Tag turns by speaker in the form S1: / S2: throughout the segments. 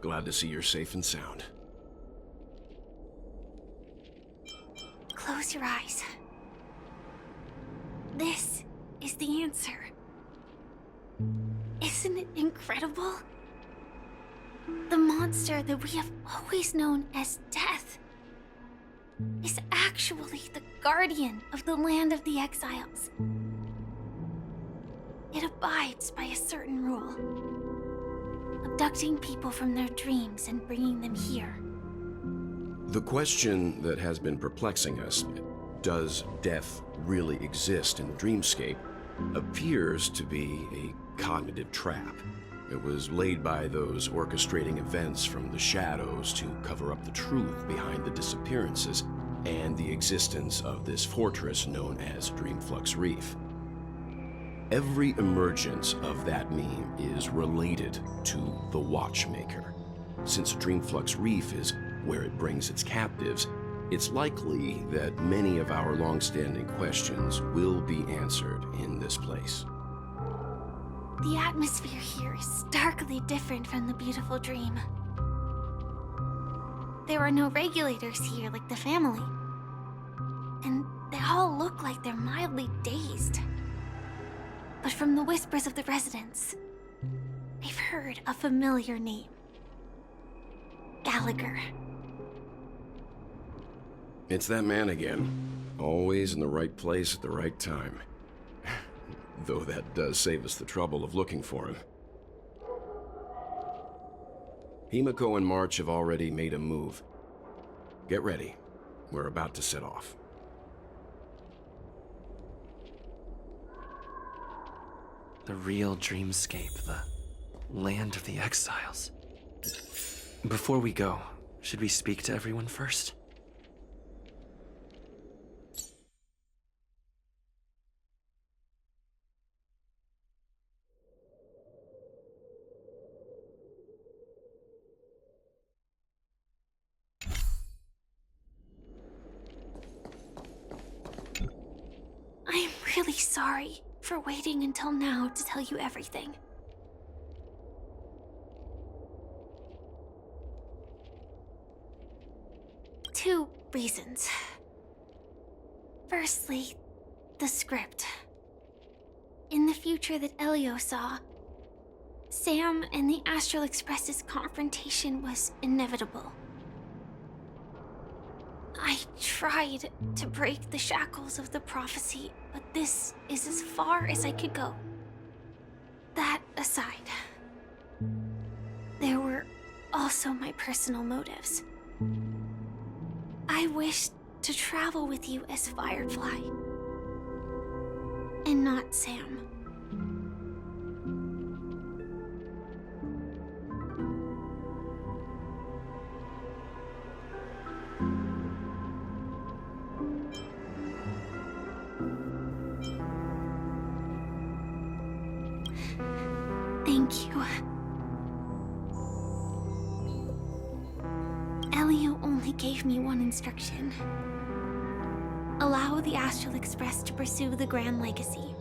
S1: Glad to see you're safe and sound.
S2: Close your eyes. This is the answer. Isn't it incredible? The monster that we have always known as Death is actually the guardian of the land of the exiles. It abides by a certain rule, abducting people from their dreams and bringing them here.
S1: The question that has been perplexing us, does death really exist in the dreamscape, appears to be a cognitive trap. It was laid by those orchestrating events from the shadows to cover up the truth behind the disappearances and the existence of this fortress known as Dreamflux Reef. Every emergence of that meme is related to the Watchmaker. Since Dreamflux Reef is where it brings its captives, it's likely that many of our long-standing questions will be answered in this place.
S2: The atmosphere here is starkly different from the beautiful dream. There are no regulators here like the family, and they all look like they're mildly dazed. But from the whispers of the residents, I've heard a familiar name. Gallagher.
S1: It's that man again. Always in the right place at the right time. Though that does save us the trouble of looking for him. Himiko and March have already made a move. Get ready. We're about to set off.
S3: The real dreamscape, the land of the exiles. Before we go, should we speak to everyone first?
S2: I'm really sorry for waiting until now to tell you everything. Two reasons. Firstly, the script. In the future that Elio saw, Sam and the Astral Express's confrontation was inevitable. I tried to break the shackles of the prophecy, but this is as far as I could go. That aside, there were also my personal motives. I wished to travel with you as Firefly, and not Sam. Thank you. Elio only gave me one instruction. Allow the Astral Express to pursue the Grand Legacy.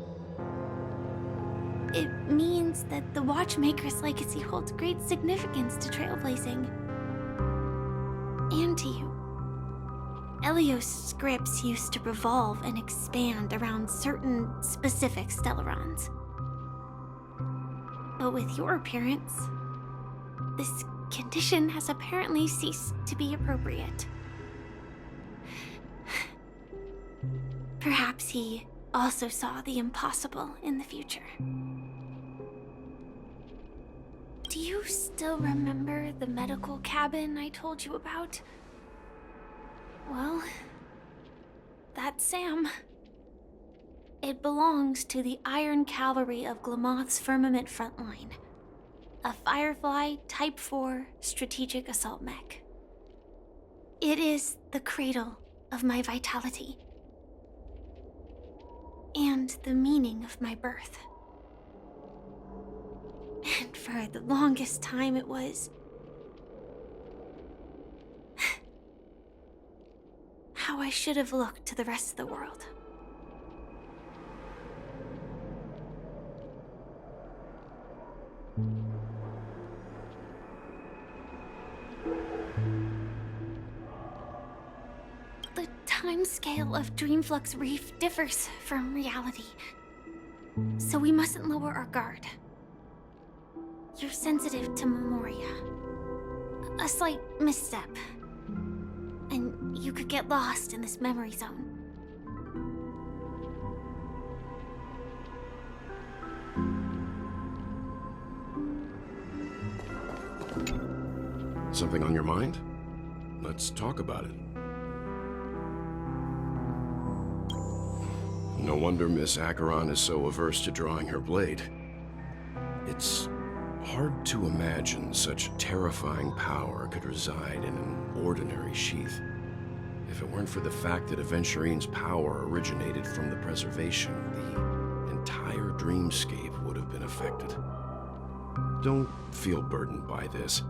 S2: It means that the Watchmaker's legacy holds great significance to trailblazing. And to you. Elio's scripts used to revolve and expand around certain specific Stellarons. But with your appearance, this condition has apparently ceased to be appropriate. Perhaps he also saw the impossible in the future. Do you still remember the medical cabin I told you about? Well, that's Sam. It belongs to the Iron Cavalry of Glamoth's Firmament Frontline, a Firefly Type 4 strategic assault mech. It is the cradle of my vitality, and the meaning of my birth. And for the longest time it was how I should have looked to the rest of the world. time scale of Dreamflux Reef differs from reality, so we mustn't lower our guard. You're sensitive to Memoria. A slight misstep, and you could get lost in this memory zone.
S1: Something on your mind? Let's talk about it. No wonder Miss Acheron is so averse to drawing her blade. It's hard to imagine such terrifying power could reside in an ordinary sheath. If it weren't for the fact that Aventurine's power originated from the preservation, the entire dreamscape would have been affected. Don't feel burdened by this.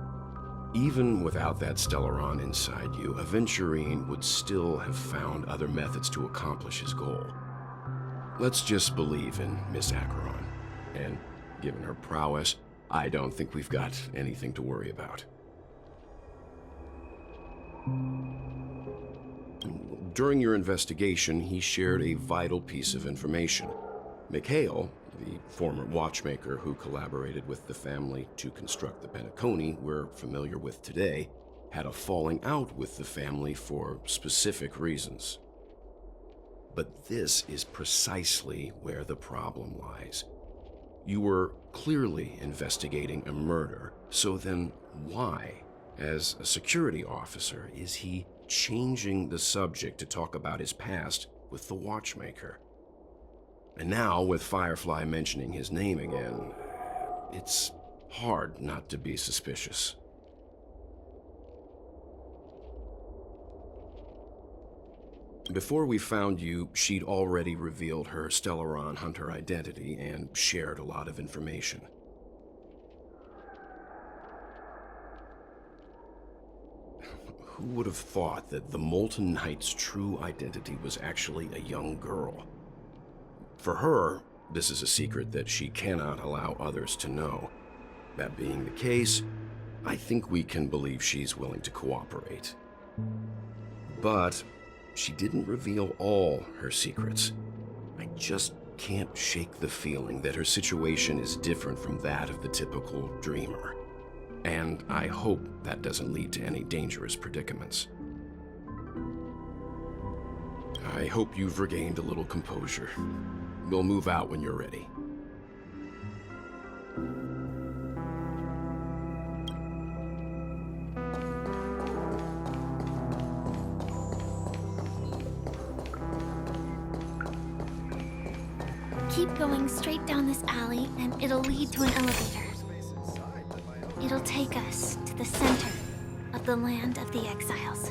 S1: Even without that Stellaron inside you, Aventurine would still have found other methods to accomplish his goal. Let's just believe in Miss Acheron, and given her prowess, I don't think we've got anything to worry about. During your investigation, he shared a vital piece of information. Mikhail, the former watchmaker who collaborated with the family to construct the Penacony we're familiar with today, had a falling out with the family for specific reasons. But this is precisely where the problem lies. You were clearly investigating a murder, so then why, as a security officer, is he changing the subject to talk about his past with the watchmaker? And now, with Firefly mentioning his name again, it's hard not to be suspicious. Before we found you, she'd already revealed her Stellaron Hunter identity and shared a lot of information. Who would have thought that the Molten Knight's true identity was actually a young girl? For her, this is a secret that she cannot allow others to know. That being the case, I think we can believe she's willing to cooperate. But she didn't reveal all her secrets. I just can't shake the feeling that her situation is different from that of the typical dreamer. And I hope that doesn't lead to any dangerous predicaments. I hope you've regained a little composure. We'll move out when you're ready.
S2: Keep going straight down this alley and it'll lead to an elevator. It'll take us to the center of the land of the exiles.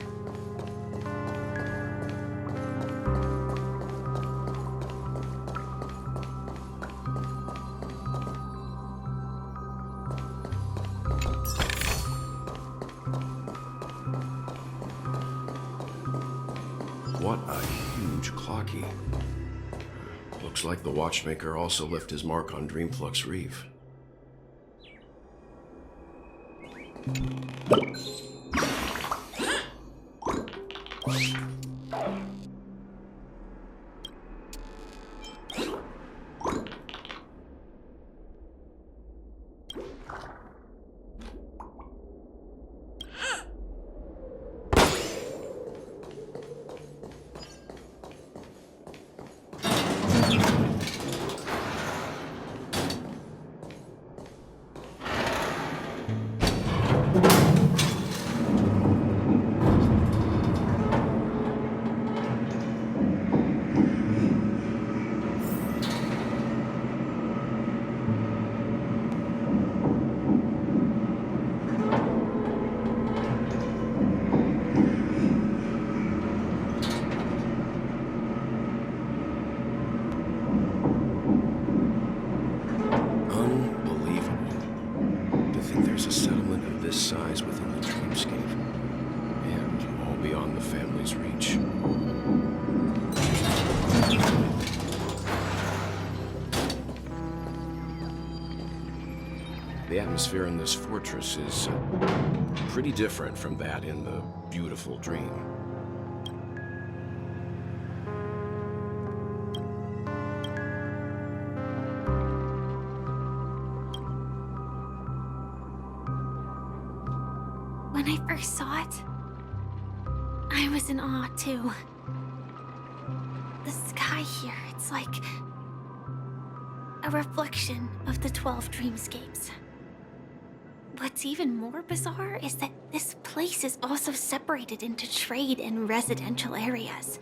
S1: What a huge clocky. Looks like the watchmaker also left his mark on Dreamflux Reef. The atmosphere in this fortress is pretty different from that in the beautiful dream.
S2: When I first saw it, I was in awe too. The sky here, it's like a reflection of the 12 dreamscapes. What's even more bizarre is that this place is also separated into trade and residential areas.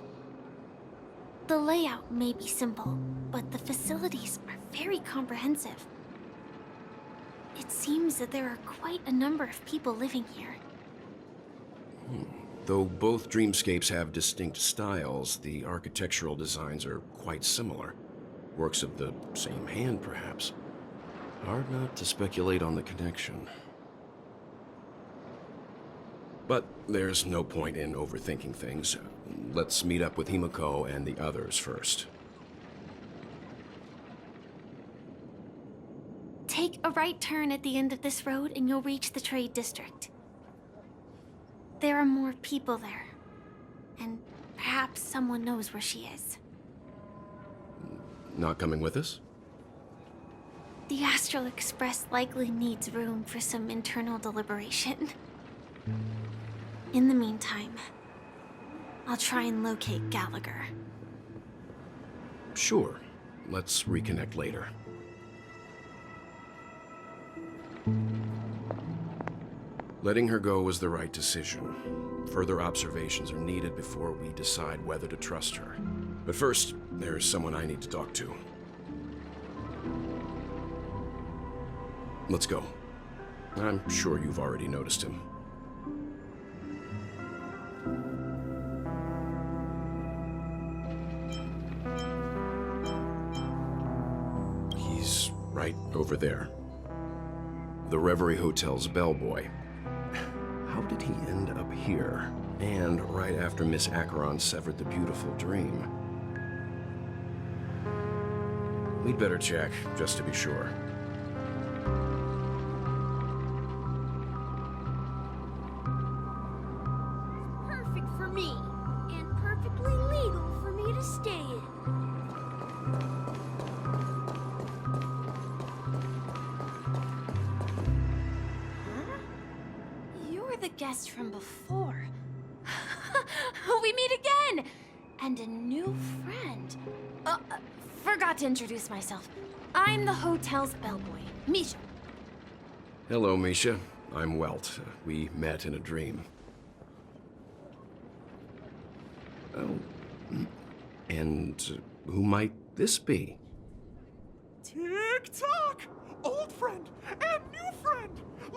S2: The layout may be simple, but the facilities are very comprehensive. It seems that there are quite a number of people living here.
S1: Though both dreamscapes have distinct styles, the architectural designs are quite similar. Works of the same hand, perhaps. Hard not to speculate on the connection. But there's no point in overthinking things. Let's meet up with Himiko and the others first.
S2: Take a right turn at the end of this road and you'll reach the trade district. There are more people there, and perhaps someone knows where she is.
S1: Not coming with us?
S2: The Astral Express likely needs room for some internal deliberation. In the meantime, I'll try and locate Gallagher.
S1: Sure. Let's reconnect later. Letting her go was the right decision. Further observations are needed before we decide whether to trust her. But first, there's someone I need to talk to. Let's go. I'm sure you've already noticed him. He's right over there. The Reverie Hotel's bellboy. How did he end up here? And right after Miss Acheron severed the beautiful dream. We'd better check, just to be sure.
S4: Perfect for me, and perfectly legal for me to stay in.
S5: You're the guest from before. We meet again! And a new friend. Forgot to introduce myself. I'm the hotel's bellboy, Misha.
S1: Hello, Misha. I'm Welt. We met in a dream. Oh. And who might this be?
S6: Tick-tock! Old friend and new friend!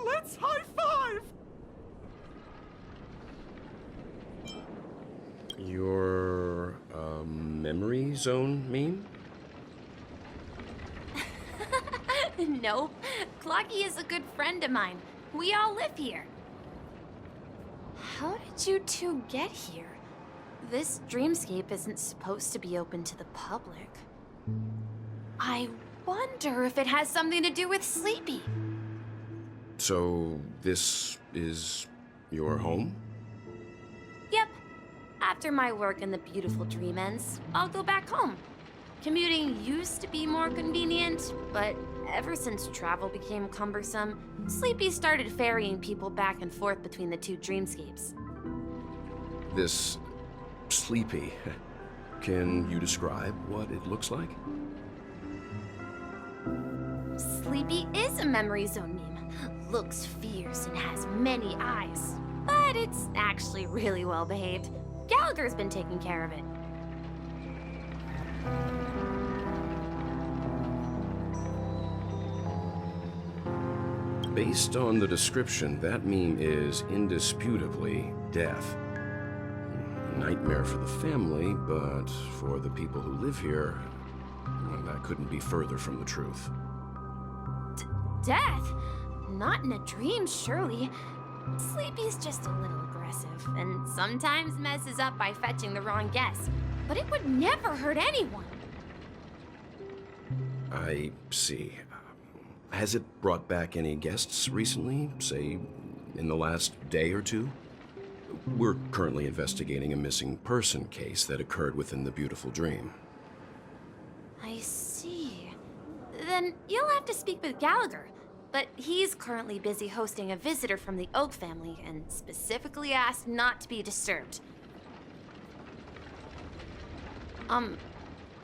S6: Let's high-five!
S1: Your, memory zone meme?
S5: Nope. Clocky is a good friend of mine. We all live here. How did you two get here? This dreamscape isn't supposed to be open to the public. I wonder if it has something to do with Sleepy.
S1: So, this is your home?
S5: Yep. After my work in the beautiful dream ends, I'll go back home. Commuting used to be more convenient, but ever since travel became cumbersome, Sleepy started ferrying people back and forth between the two dreamscapes.
S1: This Sleepy. Can you describe what it looks like?
S5: Sleepy is a memory zone meme. Looks fierce and has many eyes. But it's actually really well behaved. Gallagher's been taking care of it.
S1: Based on the description, that meme is indisputably death. A nightmare for the family, but for the people who live here, well, that couldn't be further from the truth.
S5: Death? Not in a dream, surely. Sleepy's just a little aggressive, and sometimes messes up by fetching the wrong guess. But it would never hurt anyone.
S1: I see. Has it brought back any guests recently, say, in the last day or two? We're currently investigating a missing person case that occurred within the beautiful dream.
S5: I see. Then you'll have to speak with Gallagher. but he's currently busy hosting a visitor from the Oak family and specifically asked not to be disturbed.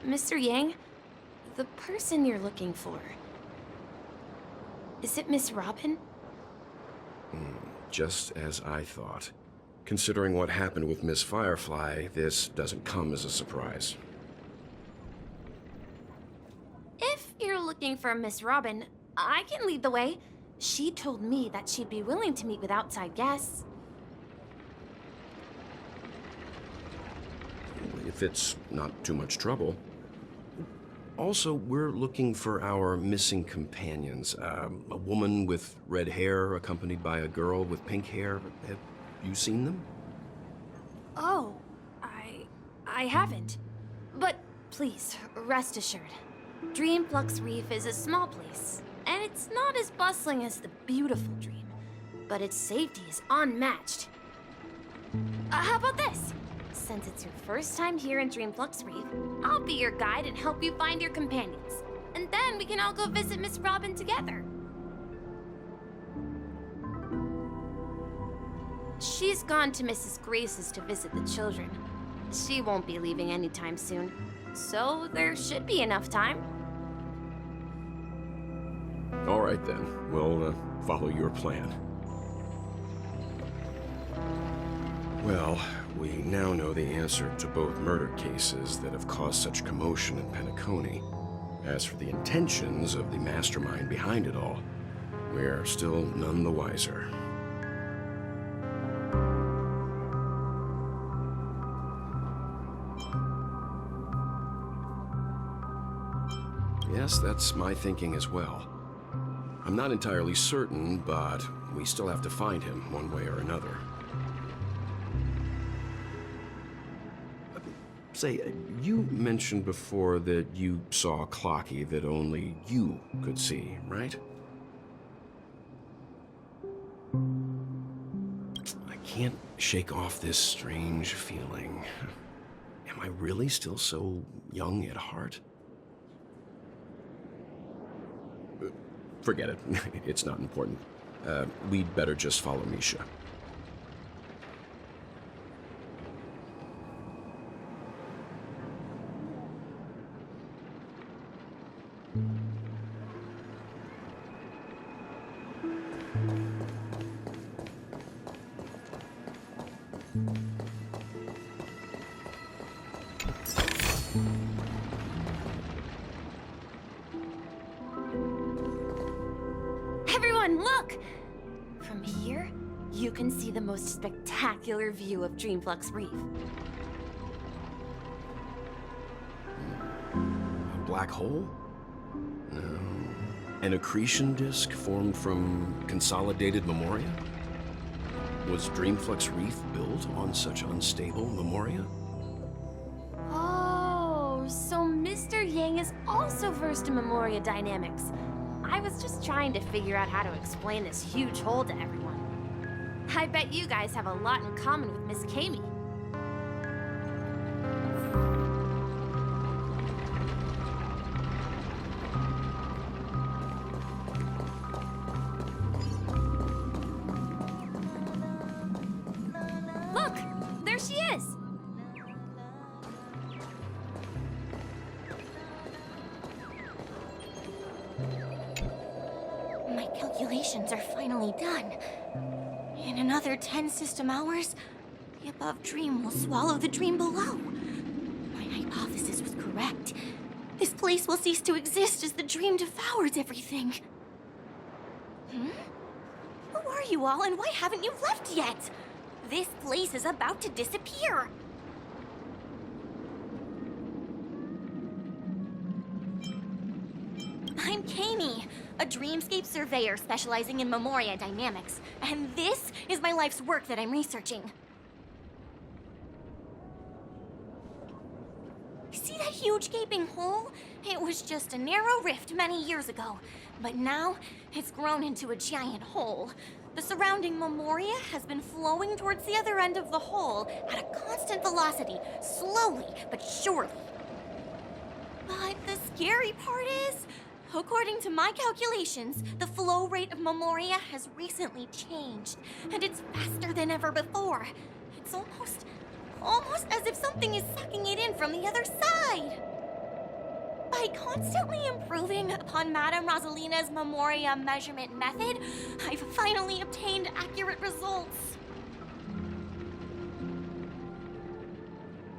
S5: Mr. Yang, the person you're looking for, is it Miss Robin?
S1: Just as I thought. Considering what happened with Miss Firefly, this doesn't come as a surprise.
S5: If you're looking for Miss Robin, I can lead the way. She told me that she'd be willing to meet with outside guests.
S1: If it's not too much trouble. Also, we're looking for our missing companions. A woman with red hair accompanied by a girl with pink hair. Have you seen them?
S5: Oh, I haven't. But please, rest assured. Dreamflux Reef is a small place, and it's not as bustling as the beautiful Dream, but its safety is unmatched. How about this? Since it's your first time here in Dreamflux Reef, I'll be your guide and help you find your companions. And then we can all go visit Miss Robin together. She's gone to Mrs. Grace's to visit the children. She won't be leaving anytime soon, so there should be enough time.
S1: All right then, we'll follow your plan. Well, we now know the answer to both murder cases that have caused such commotion in Penacony. As for the intentions of the mastermind behind it all, we're still none the wiser. Yes, that's my thinking as well. I'm not entirely certain, but we still have to find him one way or another. Say, you mentioned before that you saw a clocky that only you could see, right? I can't shake off this strange feeling. Am I really still so young at heart? Forget it. It's not important. We'd better just follow Misha.
S5: Everyone, look! From here, you can see the most spectacular view of Dreamflux Reef.
S1: A black hole? No. An accretion disk formed from consolidated memoria? Was Dreamflux Reef built on such unstable memoria?
S5: Oh, so Mr. Yang is also versed in memoria dynamics. I was just trying to figure out how to explain this huge hole to everyone. I bet you guys have a lot in common with Miss Kami. Look, there she is.
S7: My calculations are finally done. In another 10 system hours, the above dream will swallow the dream below. My hypothesis was correct. This place will cease to exist as the dream devours everything. Who are you all, and why haven't you left yet? This place is about to disappear. I'm Kami, a dreamscape surveyor specializing in memoria dynamics, and this is my life's work that I'm researching. See that huge gaping hole? It was just a narrow rift many years ago, but now it's grown into a giant hole. The surrounding memoria has been flowing towards the other end of the hole at a constant velocity, slowly but surely. But the scary part is, According to my calculations, the flow rate of Memoria has recently changed, and it's faster than ever before. It's almost as if something is sucking it in from the other side. By constantly improving upon Madame Rosalina's Memoria measurement method, I've finally obtained accurate results.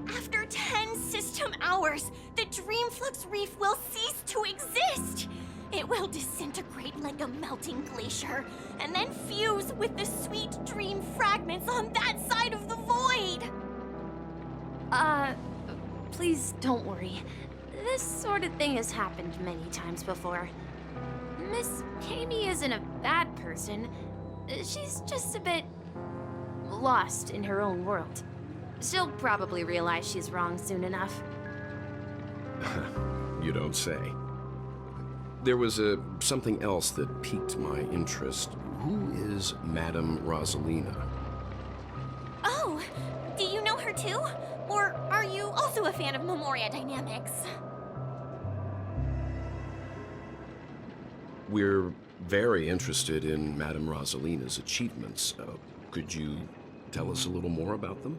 S7: After 10 system hours, the Dreamflux Reef will cease to exist. It will disintegrate like a melting glacier, and then fuse with the sweet dream fragments on that side of the void.
S5: Please don't worry. This sort of thing has happened many times before. Miss Kami isn't a bad person. She's just a bit lost in her own world. She'll probably realize she's wrong soon enough.
S1: You don't say. There was something else that piqued my interest. Who is Madame Rosalina?
S7: Oh, do you know her too? Or are you also a fan of Memoria Dynamics?
S1: We're very interested in Madame Rosalina's achievements. Could you tell us a little more about them?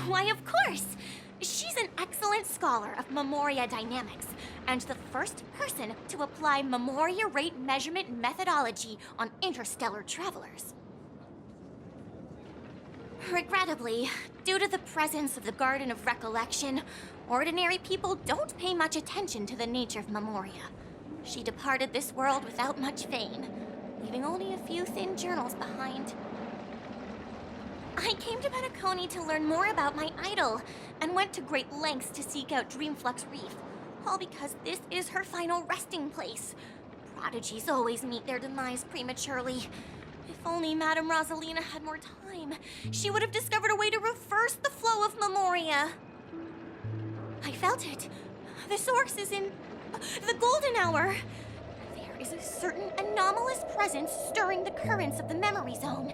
S7: Why, of course! She's an excellent scholar of Memoria Dynamics, and the first person to apply Memoria rate measurement methodology on interstellar travelers. Regrettably, due to the presence of the Garden of Recollection, ordinary people don't pay much attention to the nature of Memoria. She departed this world without much fame, leaving only a few thin journals behind. I came to Penacony to learn more about my idol, and went to great lengths to seek out Dreamflux Reef, all because this is her final resting place. Prodigies always meet their demise prematurely. If only Madame Rosalina had more time, she would have discovered a way to reverse the flow of Memoria. I felt it. The source is in the golden hour. There is a certain anomalous presence stirring the currents of the memory zone.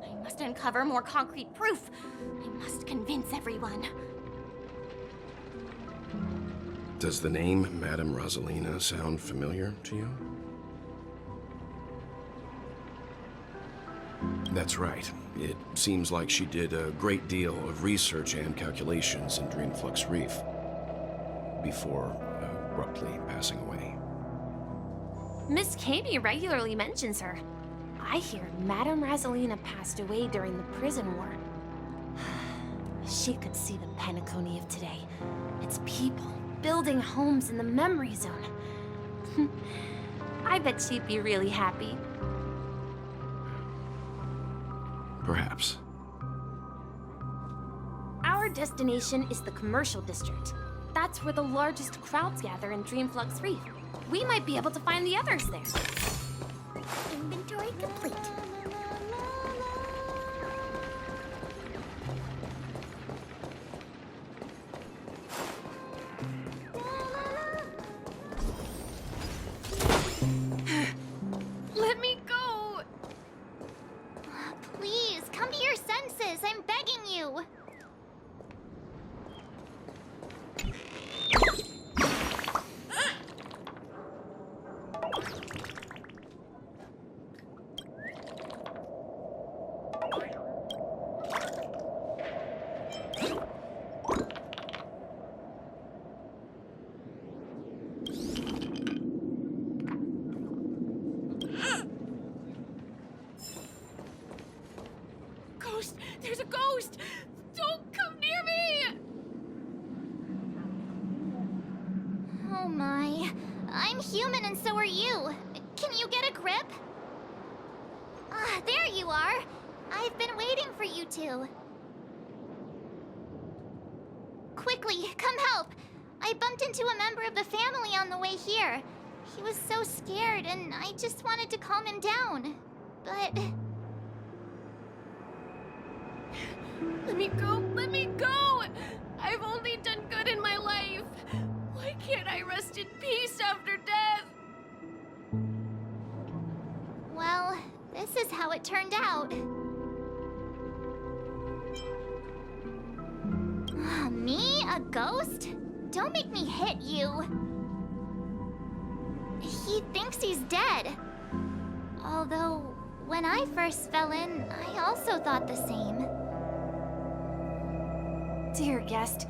S7: I must uncover more concrete proof. I must convince everyone.
S1: Does the name Madame Rosalina sound familiar to you? That's right. It seems like she did a great deal of research and calculations in Dreamflux Reef before abruptly passing away.
S5: Miss Kami regularly mentions her. I hear Madame Rosalina passed away during the prison war. She could see the Penacony of today. Its people building homes in the memory zone. I bet she'd be really happy.
S1: Perhaps.
S5: Our destination is the commercial district. That's where the largest crowds gather in Dreamflux Reef. We might be able to find the others there.
S4: Inventory complete.
S2: Let me go!
S4: Please, come to your senses. I'm begging you.
S2: Ghost! There's a ghost! Don't come near me!
S4: Oh my. I'm human and so are you. Can you get a grip? Ah, there you are. I've been waiting for you two. Quickly, come help. I bumped into a member of the family on the way here. He was so scared and I just wanted to calm him down. But...
S2: Let me go! Let me go! I've only done good in my life. Why can't I rest in peace after death?
S4: well, this is how it turned out. Me? A ghost? don't make me hit you. He thinks he's dead. Although, when I first fell in, I also thought the same.
S5: Dear guest,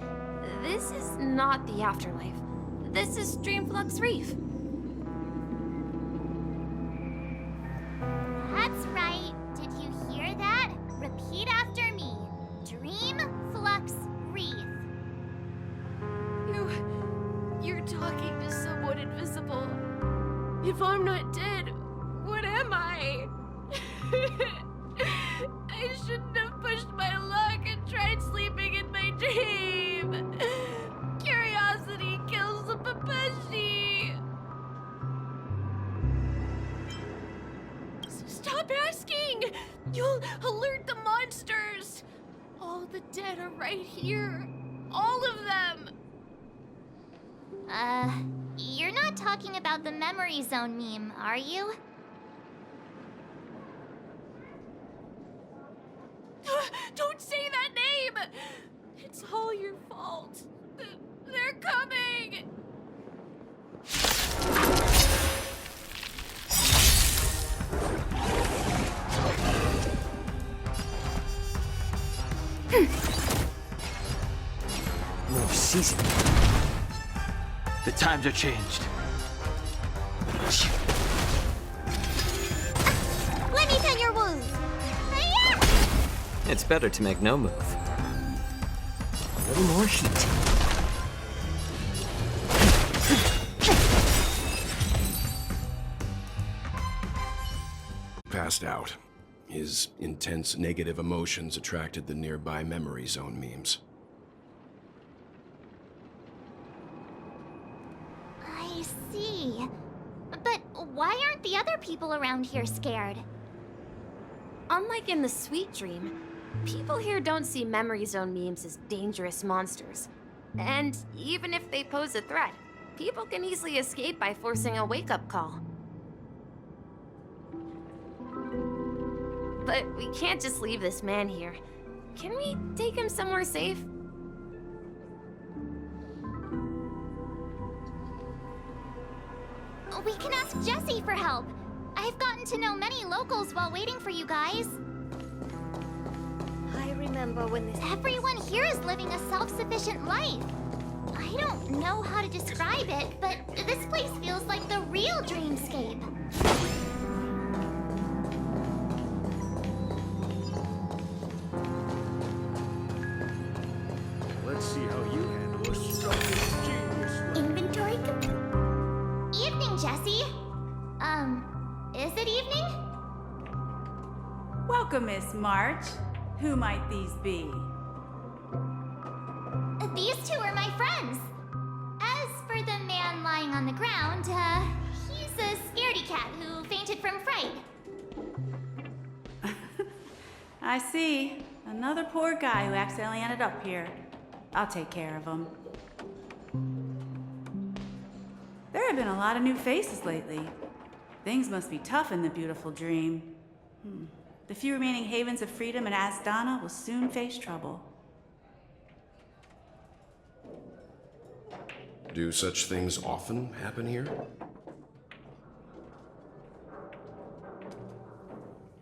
S5: this is not the afterlife. This is Dreamflux Reef.
S4: That's right. Did you hear that? Repeat after me. Dreamflux Reef.
S5: You're talking to someone invisible. If I'm not dead, what am I? I shouldn't have pushed my luck and tried sleeping in my dream. Curiosity kills the Papashi. Stop asking! You'll alert the monsters. All the dead are right here. All of them.
S4: You're not talking about the memory zone meme, are you?
S5: Don't say that name! It's all your fault. They're coming!
S3: More season. The times are changed.
S7: Let me tend your wounds.
S8: It's better to make no move. A little more heat.
S1: Passed out. His intense negative emotions attracted the nearby memory zone memes.
S4: I see. But why aren't the other people around here scared?
S5: Unlike in the Sweet Dream, people here don't see memory zone memes as dangerous monsters. And even if they pose a threat, people can easily escape by forcing a wake-up call. But we can't just leave this man here. Can we take him somewhere safe?
S4: We can ask Jessie for help. I've gotten to know many locals while waiting for you guys.
S7: I remember when this...
S4: Everyone here is living a self-sufficient life. I don't know how to describe it, but this place feels like the real dreamscape.
S6: Let's see how you handle a structured genius.
S4: Inventory complete. Evening, Jessie. Is it evening?
S9: Welcome, Miss March. Who might these be?
S4: These two are my friends. As for the man lying on the ground, he's a scaredy cat who fainted from fright.
S9: I see. Another poor guy who accidentally ended up here. I'll take care of him. There have been a lot of new faces lately. Things must be tough in the beautiful dream. The few remaining havens of freedom in Asdana will soon face trouble.
S1: Do such things often happen here?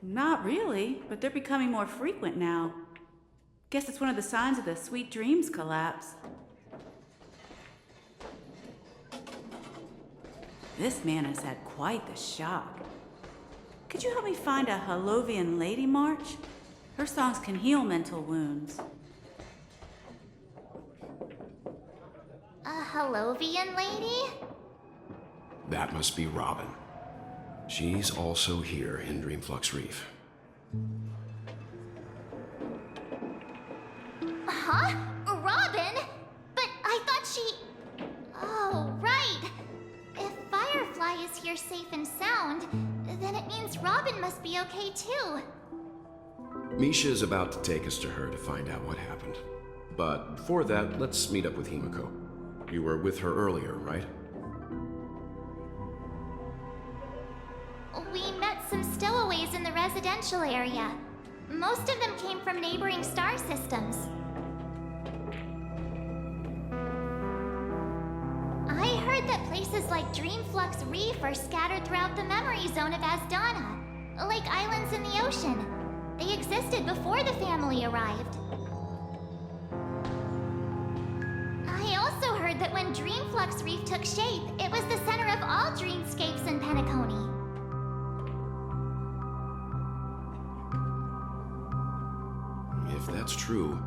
S9: Not really, but they're becoming more frequent now. Guess it's one of the signs of the Sweet Dreams collapse. This man has had quite the shock. Could you help me find a Holovian lady, March? Her songs can heal mental wounds.
S4: A Holovian lady?
S1: That must be Robin. She's also here in Dreamflux Reef.
S4: Huh? Robin? But I thought she... Oh, right. If Firefly is here safe and sound, then it means Robin must be okay too.
S1: Misha's about to take us to her to find out what happened. But before that, let's meet up with Himiko. You were with her earlier, right?
S4: We met some stowaways in the residential area. Most of them came from neighboring star systems. places like Dreamflux Reef are scattered throughout the memory zone of Asdana, like islands in the ocean. They existed before the family arrived. I also heard that when Dreamflux Reef took shape, it was the center of all dreamscapes in Penacony.
S1: If that's true,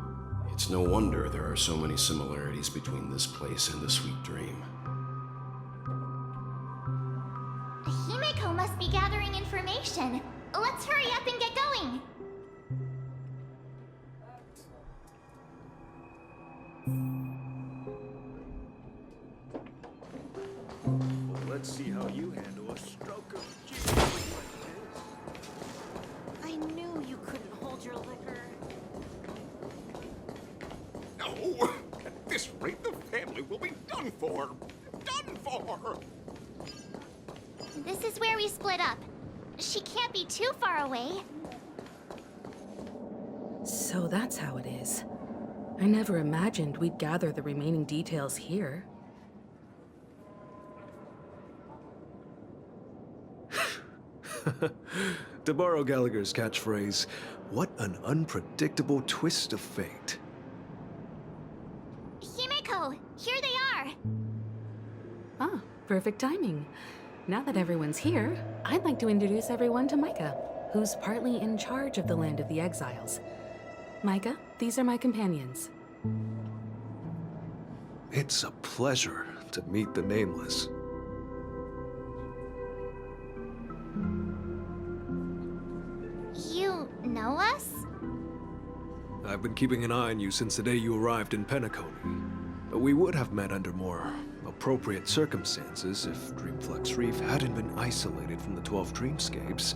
S1: it's no wonder there are so many similarities between this place and the Sweet Dream.
S4: Himeko must be gathering information. Let's hurry up and get going.
S6: Well, let's see how you handle a stroke of genius like this.
S7: I knew you couldn't hold your liquor.
S6: No! At this rate, the family will be done for. Done for!
S4: This is where we split up. She can't be too far away.
S8: So that's how it is. I never imagined we'd gather the remaining details here.
S10: To borrow Gallagher's catchphrase, what an unpredictable twist of fate.
S4: Himeko, here they are.
S8: Ah, perfect timing. Now that everyone's here, I'd like to introduce everyone to Micah, who's partly in charge of the Land of the Exiles. Micah, these are my companions.
S10: It's a pleasure to meet the Nameless.
S4: You know us?
S10: I've been keeping an eye on you since the day you arrived in Penacony. We would have met under more appropriate circumstances if Dreamflux Reef hadn't been isolated from the 12 dreamscapes.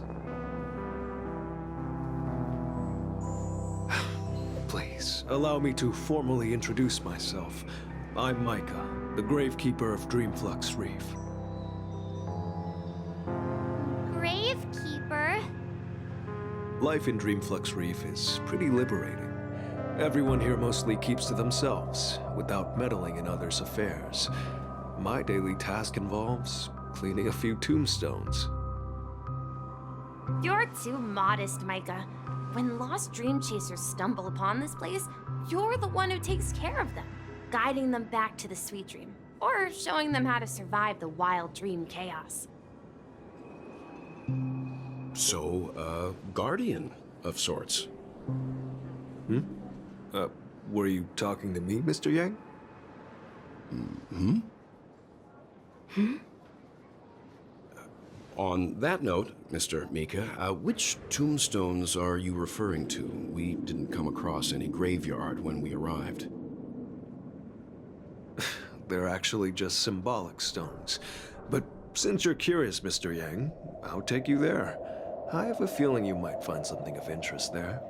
S10: Please, allow me to formally introduce myself. I'm Micah, the Gravekeeper of Dreamflux Reef.
S4: Gravekeeper?
S10: Life in Dreamflux Reef is pretty liberating. Everyone here mostly keeps to themselves, without meddling in others' affairs. My daily task involves cleaning a few tombstones.
S5: You're too modest, Micah. When lost dream chasers stumble upon this place, you're the one who takes care of them, guiding them back to the sweet dream, or showing them how to survive the wild dream chaos.
S1: So, guardian of sorts.
S10: Were you talking to me, Mr. Yang?
S1: On that note, Mr. Mika, which tombstones are you referring to? We didn't come across any graveyard when we arrived.
S10: They're actually just symbolic stones. But since you're curious, Mr. Yang, I'll take you there. I have a feeling you might find something of interest there.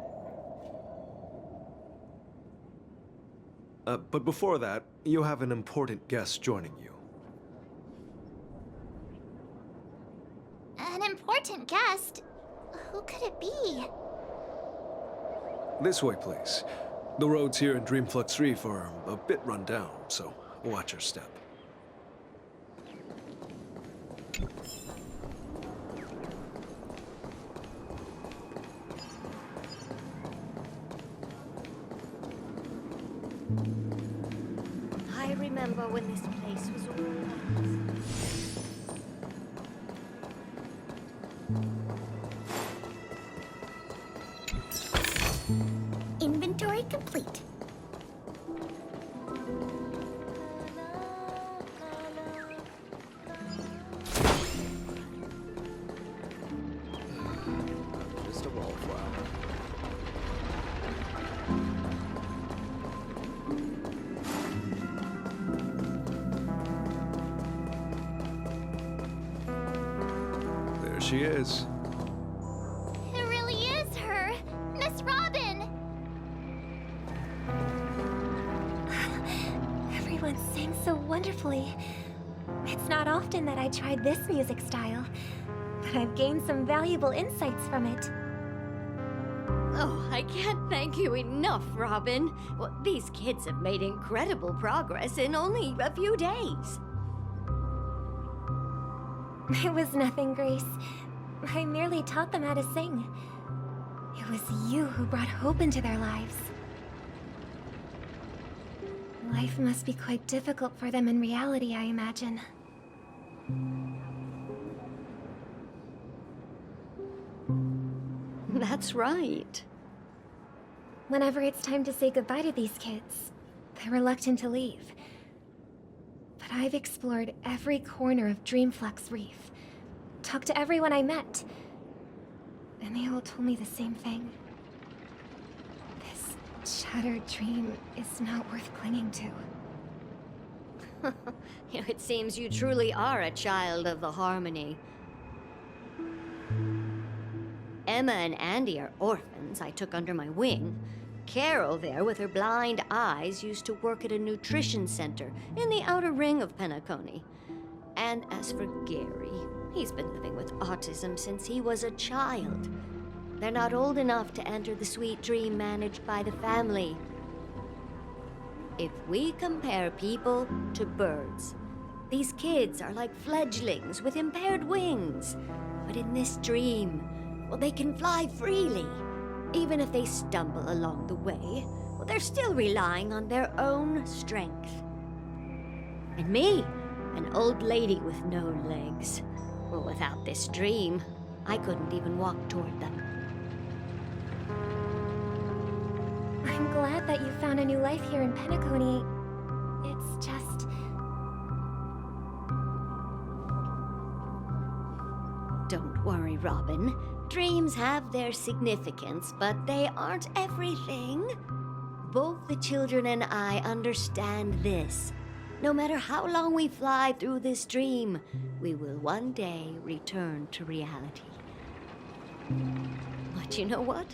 S10: But before that, you have an important guest joining you.
S4: An important guest? Who could it be?
S10: This way, please. The roads here in Dreamflux Reef are a bit run down, so watch your step.
S7: I remember when this place was all
S4: Inventory complete.
S10: Just a wallflower. There she is.
S4: It really is her, Miss Robin.
S11: Everyone sang so wonderfully. It's not often that I tried this music style, but I've gained some valuable insights from it.
S12: Oh, I can't thank you enough, Robin. Well, these kids have made incredible progress in only a few days.
S11: It was nothing, Grace. I merely taught them how to sing. It was you who brought hope into their lives. Life must be quite difficult for them in reality, I imagine.
S12: That's right.
S11: Whenever it's time to say goodbye to these kids, they're reluctant to leave. But I've explored every corner of Dreamflux Reef, talked to everyone I met, and they all told me the same thing. This shattered dream is not worth clinging to.
S12: It seems you truly are a child of the harmony. Emma and Andy are orphans I took under my wing. Carol there, with her blind eyes, used to work at a nutrition center in the outer ring of Penacony. And as for Gary, he's been living with autism since he was a child. They're not old enough to enter the sweet dream managed by the family. If we compare people to birds, these kids are like fledglings with impaired wings. But in this dream, well, they can fly freely. Even if they stumble along the way, well, they're still relying on their own strength. And me, an old lady with no legs. Well, without this dream, I couldn't even walk toward them.
S11: I'm glad that you found a new life here in Penacony. It's just...
S12: Don't worry, Robin. Dreams have their significance, but they aren't everything. Both the children and I understand this. No matter how long we fly through this dream, we will one day return to reality. But you know what?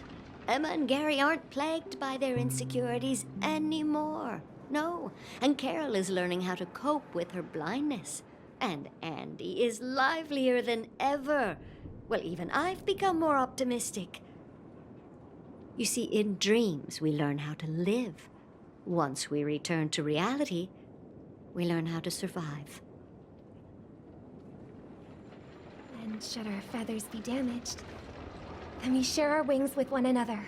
S12: Emma and Gary aren't plagued by their insecurities anymore. No, and Carol is learning how to cope with her blindness. And Andy is livelier than ever. Well, even I've become more optimistic. You see, in dreams, we learn how to live. Once we return to reality, we learn how to survive.
S11: And should our feathers be damaged, then we share our wings with one another.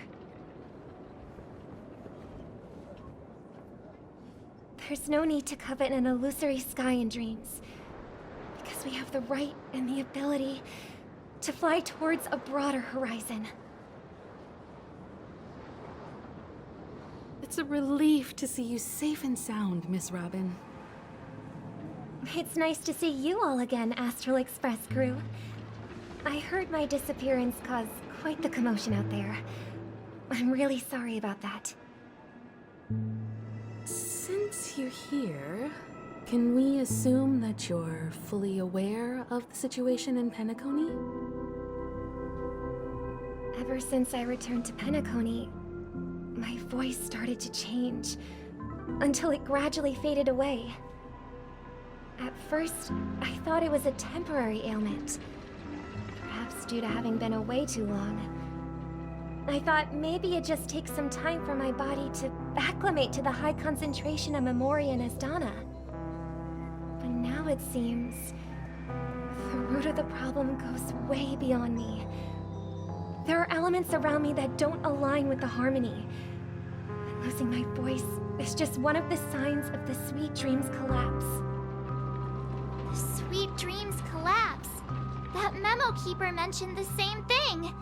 S11: There's no need to covet an illusory sky in dreams, because we have the right and the ability to fly towards a broader horizon.
S8: It's a relief to see you safe and sound, Miss Robin.
S11: It's nice to see you all again, Astral Express crew. I heard my disappearance caused quite the commotion out there. I'm really sorry about that.
S8: Since you're here, can we assume that you're fully aware of the situation in Penacony?
S11: Ever since I returned to Penacony, my voice started to change, until it gradually faded away. At first, I thought it was a temporary ailment, perhaps due to having been away too long. I thought maybe it just takes some time for my body to acclimate to the high concentration of Memoria and Asdana. But now it seems the root of the problem goes way beyond me. There are elements around me that don't align with the harmony. And losing my voice is just one of the signs of the Sweet Dreams collapse.
S4: The Sweet Dreams collapse. That memo keeper mentioned the same thing.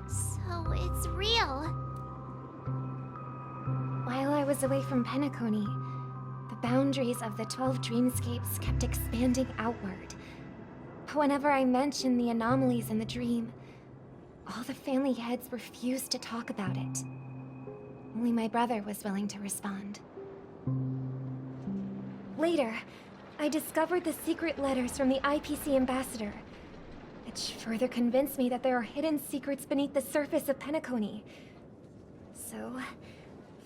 S4: So it's real.
S11: While I was away from Penacony, the boundaries of the 12 dreamscapes kept expanding outward. But whenever I mentioned the anomalies in the dream, all the family heads refused to talk about it. Only my brother was willing to respond. Later, I discovered the secret letters from the IPC ambassador, which further convinced me that there are hidden secrets beneath the surface of Penacony. So,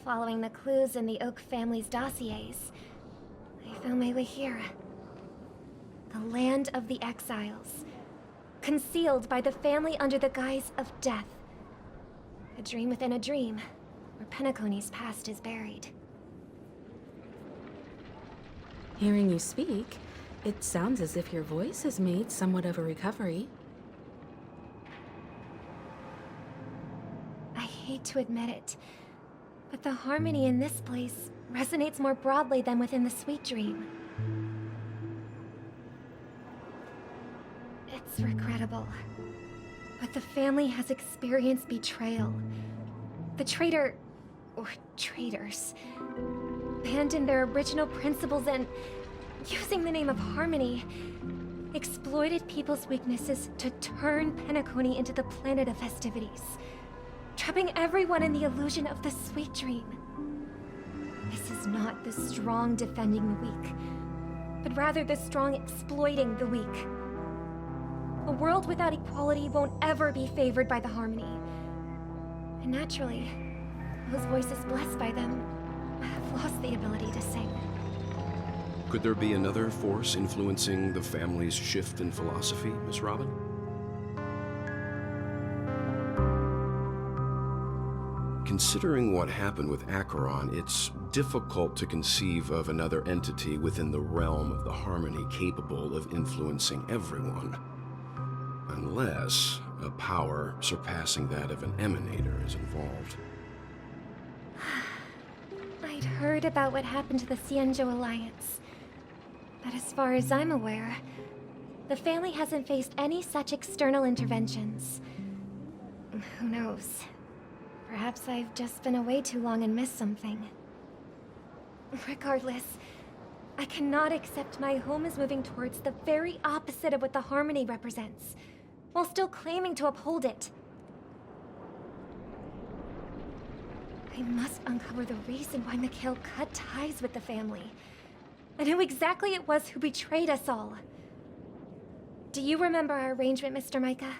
S11: following the clues in the Oak family's dossiers, I found my way here. The land of the exiles, concealed by the family under the guise of death. A dream within a dream, where Penacony's past is buried.
S8: Hearing you speak, It sounds as if your voice has made somewhat of a recovery.
S11: I hate to admit it, but the harmony in this place resonates more broadly than within the sweet dream. It's regrettable, but the family has experienced betrayal. The traitor, or traitors, abandoned their original principles and, using the name of harmony, exploited people's weaknesses to turn Penacony into the planet of festivities, trapping everyone in the illusion of the sweet dream. This is not the strong defending the weak, but rather the strong exploiting the weak. A world without equality won't ever be favored by the harmony. And naturally, those voices blessed by them have lost the ability to sing.
S1: Could there be another force influencing the family's shift in philosophy, Miss Robin? Considering what happened with Acheron, it's difficult to conceive of another entity within the realm of the harmony capable of influencing everyone. Unless a power surpassing that of an emanator is involved.
S11: I'd heard about what happened to the Xianzhou Alliance, but as far as I'm aware, the family hasn't faced any such external interventions. Who knows? Perhaps I've just been away too long and missed something. Regardless, I cannot accept my home is moving towards the very opposite of what the harmony represents, while still claiming to uphold it. I must uncover the reason why Mikhail cut ties with the family, and who exactly it was who betrayed us all. Do you remember our arrangement, Mr. Micah?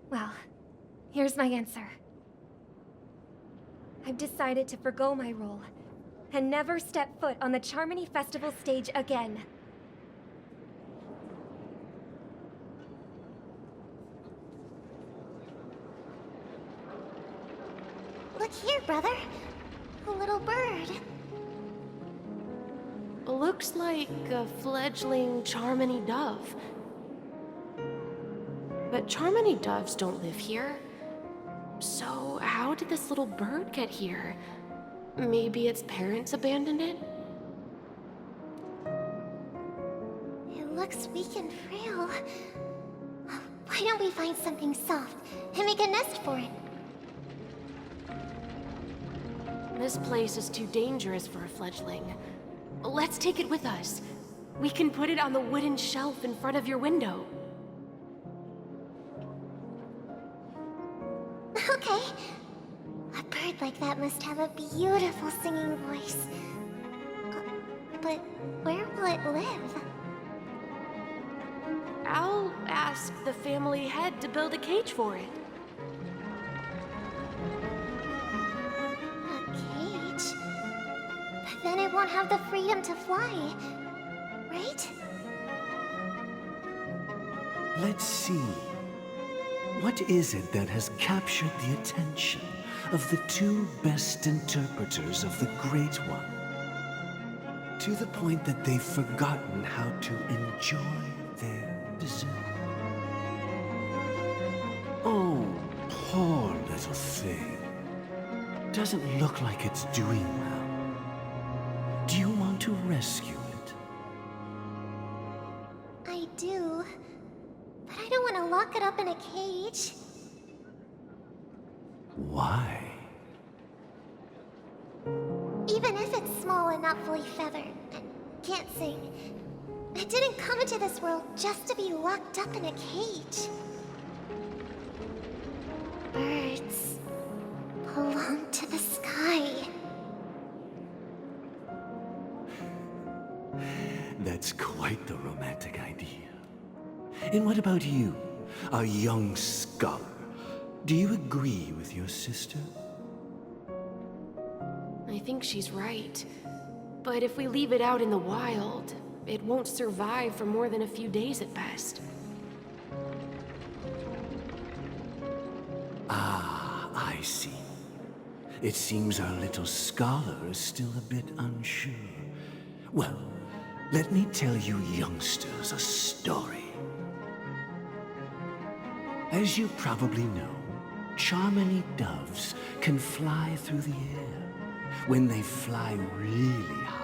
S11: Well, here's my answer. I've decided to forgo my role, and never step foot on the Charmony Festival stage again.
S4: Look here, brother. A little bird.
S13: Looks like a fledgling Charmony dove. But Charmony doves don't live here. So how did this little bird get here? Maybe its parents abandoned it?
S4: It looks weak and frail. Why don't we find something soft and make a nest for it?
S13: This place is too dangerous for a fledgling. Let's take it with us. We can put it on the wooden shelf in front of your window.
S4: Okay. A bird like that must have a beautiful singing voice. But where will it live?
S13: I'll ask the family head to build a cage for it.
S4: A cage? But then it won't have the freedom to fly, right?
S14: Let's see. What is it that has captured the attention of the two best interpreters of the Great One, to the point that they've forgotten how to enjoy their dessert? Oh, poor little thing. Doesn't look like it's doing well. Do you want to rescue it?
S4: I do. But I don't want to lock it up in a cage.
S14: Why?
S4: Even if it's small and not fully feathered, and can't sing, it didn't come into this world just to be locked up in a cage. Birds belong to the sky.
S14: That's quite the romantic idea. And what about you, a young scholar? Do you agree with your sister?
S13: I think she's right. But if we leave it out in the wild, it won't survive for more than a few days at best.
S14: Ah, I see. It seems our little scholar is still a bit unsure. Well, Let me tell you youngsters a story. As you probably know, Charmony doves can fly through the air. When they fly really high,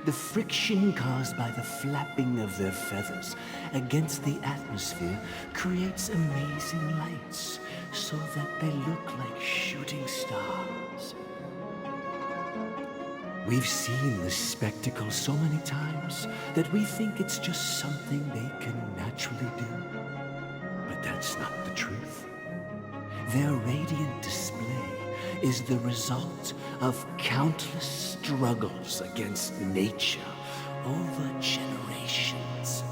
S14: the friction caused by the flapping of their feathers against the atmosphere creates amazing lights so that they look like shooting stars. We've seen this spectacle so many times that we think it's just something they can naturally do. But that's not the truth. Their radiant display is the result of countless struggles against nature over generations.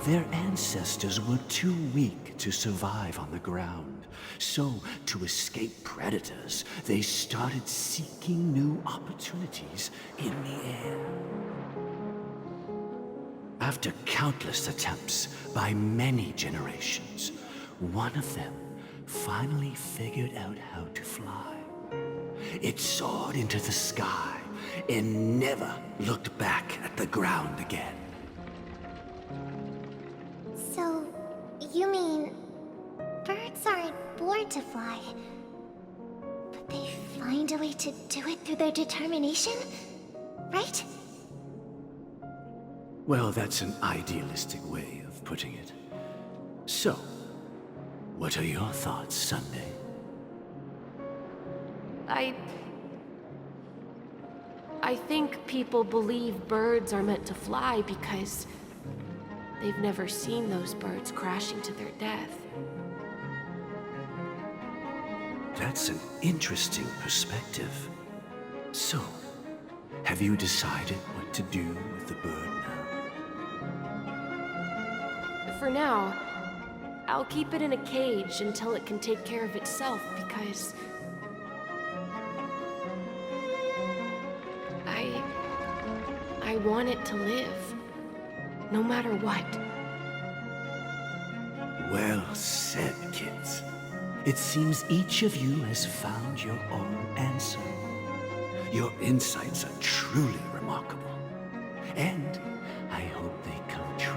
S14: Their ancestors were too weak to survive on the ground, so to escape predators, they started seeking new opportunities in the air. After countless attempts by many generations, one of them finally figured out how to fly. It soared into the sky and never looked back at the ground again.
S4: So, you mean birds aren't born to fly, but they find a way to do it through their determination, right?
S14: Well, that's an idealistic way of putting it. So, what are your thoughts, Sunday?
S13: I think people believe birds are meant to fly because they've never seen those birds crashing to their death.
S14: That's an interesting perspective. So, have you decided what to do with the bird now?
S13: For now, I'll keep it in a cage until it can take care of itself because I want it to live, no matter what.
S14: Well said, kids. It seems each of you has found your own answer. Your insights are truly remarkable, and I hope they come true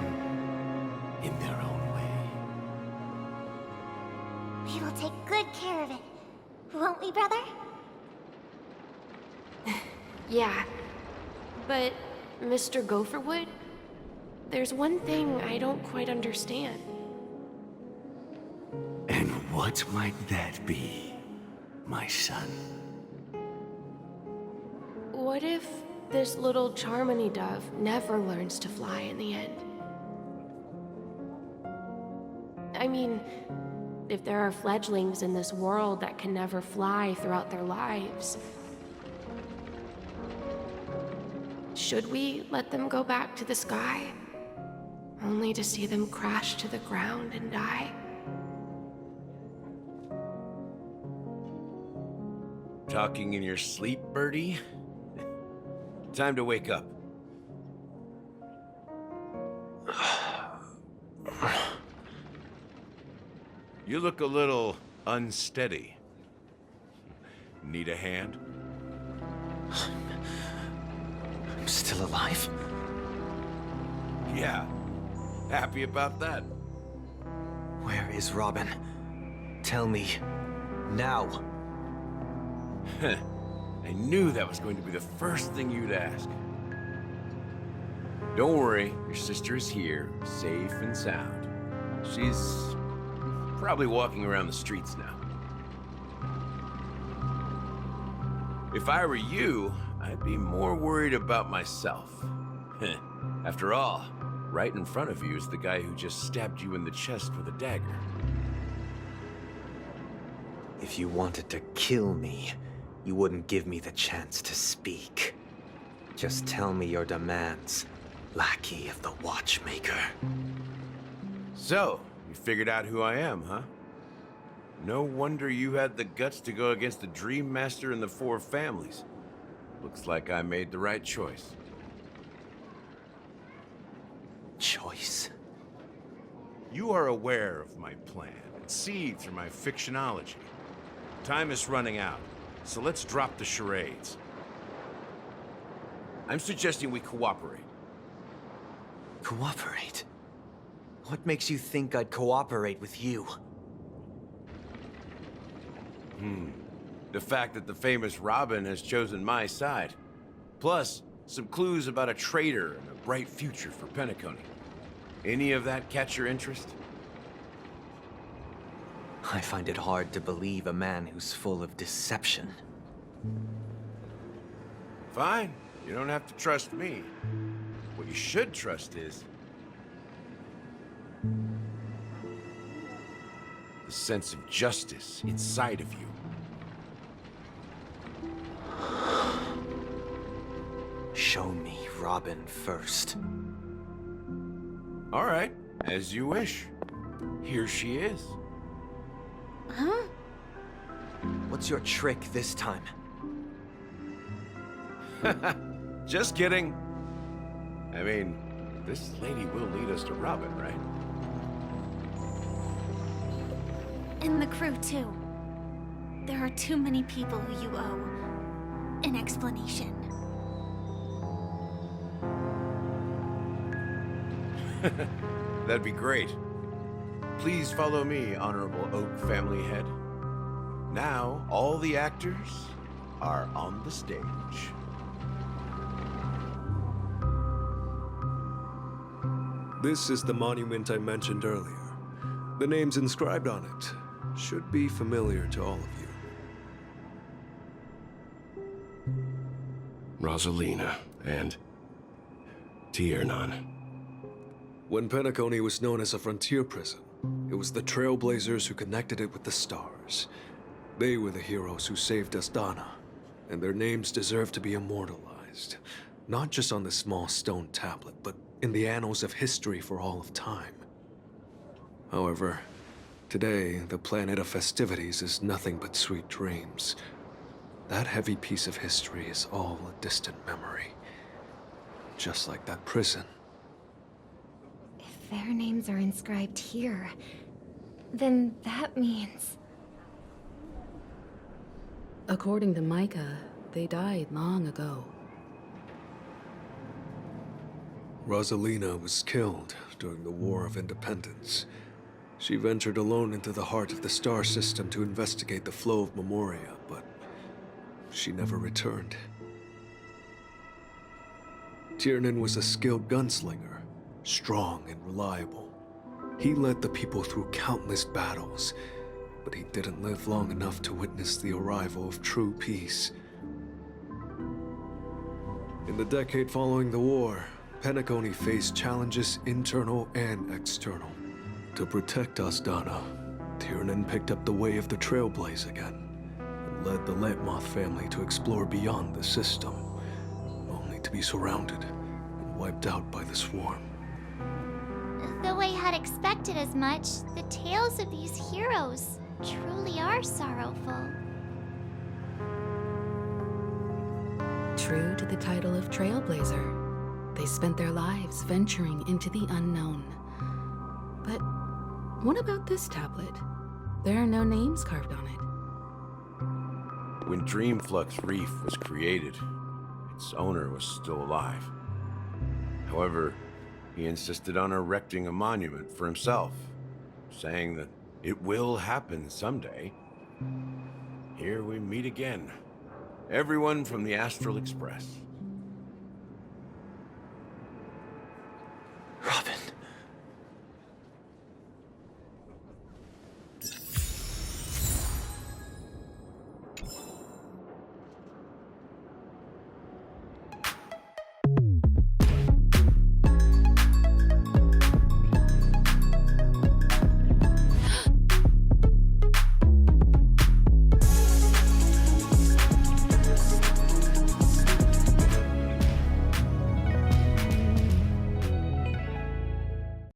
S14: in their own way.
S4: We will take good care of it, won't we, brother?
S13: Yeah, but Mr. Gopherwood, there's one thing I don't quite understand.
S14: And what might that be, my son?
S13: What if this little Charmony dove never learns to fly in the end? I mean, if there are fledglings in this world that can never fly throughout their lives, should we let them go back to the sky, only to see them crash to the ground and die?
S1: Talking in your sleep, Birdie? Time to wake up. You look a little unsteady. Need a hand?
S3: I'm still alive?
S1: Yeah. Happy about that?
S3: Where is Robin? Tell me. Now.
S1: I knew that was going to be the first thing you'd ask. Don't worry, your sister is here, safe and sound. She's probably walking around the streets now. If I were you, I'd be more worried about myself. After all, right in front of you is the guy who just stabbed you in the chest with a dagger.
S3: If you wanted to kill me, you wouldn't give me the chance to speak. Just tell me your demands, lackey of the Watchmaker.
S1: So, you figured out who I am, huh? No wonder you had the guts to go against the Dream Master and the Four Families. Looks like I made the right choice.
S3: Choice?
S1: You are aware of my plan and see through my fictionology. Time is running out, so let's drop the charades.
S6: I'm suggesting we cooperate.
S3: Cooperate? What makes you think I'd cooperate with you?
S6: The fact that the famous Robin has chosen my side. Plus, some clues about a traitor and a bright future for Penacony. Any of that catch your interest?
S3: I find it hard to believe a man who's full of deception.
S6: Fine. You don't have to trust me. What you should trust is the sense of justice inside of you.
S3: Show me Robin first.
S6: All right, as you wish. Here she is.
S5: Huh?
S3: What's your trick this time?
S6: Just kidding. I mean, this lady will lead us to Robin, right?
S2: And the crew, too. There are too many people who you owe an explanation.
S6: That'd be great. Please follow me, Honorable Oak Family Head. Now, all the actors are on the stage.
S10: This is the monument I mentioned earlier. The names inscribed on it should be familiar to all of you.
S1: Rosalina and Tiernan.
S10: When Penacony was known as a frontier prison, it was the Trailblazers who connected it with the stars. They were the heroes who saved Astana, and their names deserve to be immortalized. Not just on this small stone tablet, but in the annals of history for all of time. However, today, the planet of festivities is nothing but sweet dreams. That heavy piece of history is all a distant memory. Just like that prison.
S11: If their names are inscribed here, then that means...
S8: According to Micah, they died long ago.
S10: Rosalina was killed during the War of Independence. She ventured alone into the heart of the star system to investigate the flow of Memoria, but she never returned. Tiernan was a skilled gunslinger, strong and reliable. He led the people through countless battles, but he didn't live long enough to witness the arrival of true peace. In the decade following the war, Penacony faced challenges internal and external. To protect Astana, Tiernan picked up the way of the Trailblaze again, and led the Letmoth family to explore beyond the system, only to be surrounded and wiped out by the swarm.
S4: Though I had expected as much, the tales of these heroes truly are sorrowful.
S8: True to the title of Trailblazer, they spent their lives venturing into the unknown. But what about this tablet? There are no names carved on it.
S6: When Dreamflux Reef was created, its owner was still alive. However, he insisted on erecting a monument for himself, saying that it will happen someday. Here we meet again. Everyone from the Astral Express.